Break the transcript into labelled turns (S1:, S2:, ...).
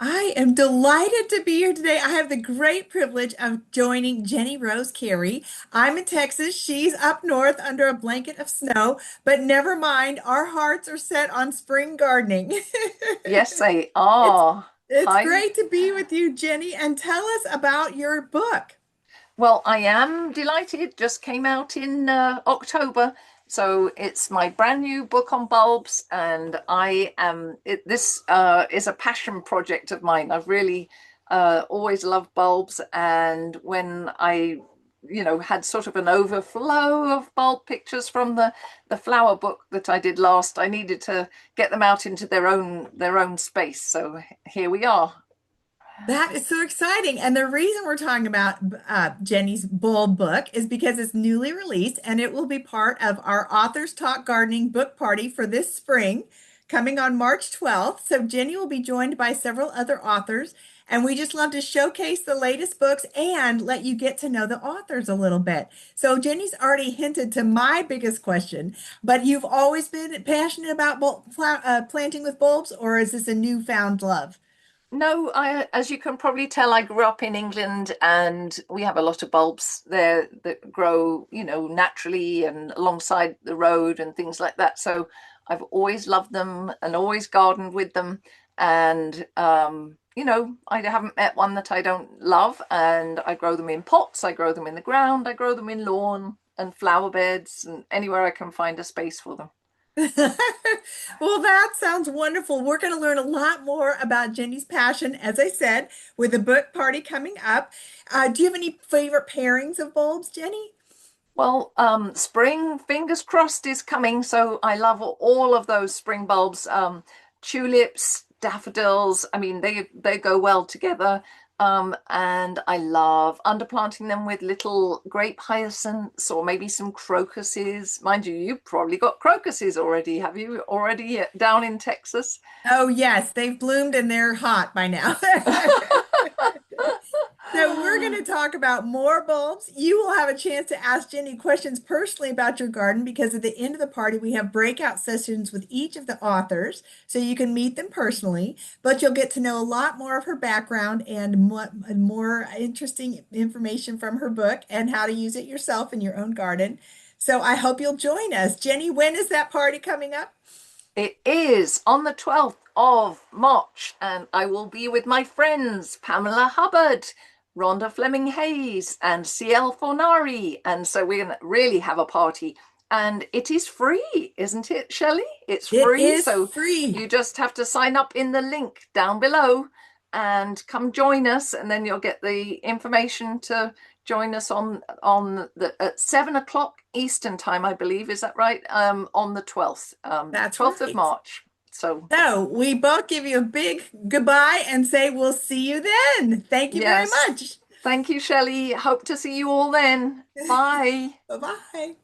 S1: I am delighted to be here today. I have the great privilege of joining Jenny Rose Carey. I'm in Texas. She's up north under a blanket of snow, but never mind, our hearts are set on spring gardening.
S2: Yes, they
S1: It's
S2: are.
S1: it's
S2: Hi.
S1: great to be with you, Jenny, and tell us about your book.
S2: Well, I am delighted. Just came out in October. So it's my brand new book on bulbs, and this is a passion project of mine. I've really always loved bulbs, and when had sort of an overflow of bulb pictures from the flower book that I did last, I needed to get them out into their own space. So here we are.
S1: That is so exciting. And the reason we're talking about Jenny's bulb book is because it's newly released and it will be part of our Authors Talk Gardening book party for this spring, coming on March 12th. So Jenny will be joined by several other authors. And we just love to showcase the latest books and let you get to know the authors a little bit. So Jenny's already hinted to my biggest question, but you've always been passionate about planting with bulbs, or is this a newfound love?
S2: No, as you can probably tell, I grew up in England and we have a lot of bulbs there that grow, naturally and alongside the road and things like that. So I've always loved them and always gardened with them. And, I haven't met one that I don't love. And I grow them in pots, I grow them in the ground, I grow them in lawn and flower beds and anywhere I can find a space for them.
S1: Well, that sounds wonderful. We're going to learn a lot more about Jenny's passion, as I said, with the book party coming up. Do you have any favorite pairings of bulbs, Jenny?
S2: Well, spring, fingers crossed, is coming. So I love all of those spring bulbs. Tulips, daffodils. I mean, they go well together. And I love underplanting them with little grape hyacinths or maybe some crocuses. Mind you, you've probably got crocuses already, have you? Already down in Texas?
S1: Oh, yes, they've bloomed and they're hot by now. So we're going to talk about more bulbs. You will have a chance to ask Jenny questions personally about your garden because at the end of the party, we have breakout sessions with each of the authors so you can meet them personally, but you'll get to know a lot more of her background and more interesting information from her book and how to use it yourself in your own garden. So I hope you'll join us. Jenny, when is that party coming up?
S2: It is on the 12th of March, and I will be with my friends Pamela Hubbard, Rhonda Fleming Hayes, and CL Fornari. And so we're going to really have a party. And it is free, isn't it, Shelley? It's
S1: It
S2: free.
S1: is
S2: So
S1: free.
S2: you just have to sign up in the link down below and come join us. And then you'll get the information to join us on the at 7 o'clock Eastern time, I believe. Is that right? On the 12th,
S1: That's
S2: 12th of
S1: right.
S2: March. So
S1: So we both give you a big goodbye and say we'll see you then. Thank you very
S2: yes.
S1: much.
S2: Thank you, Shelley. Hope to see you all then. Bye.
S1: Bye-bye.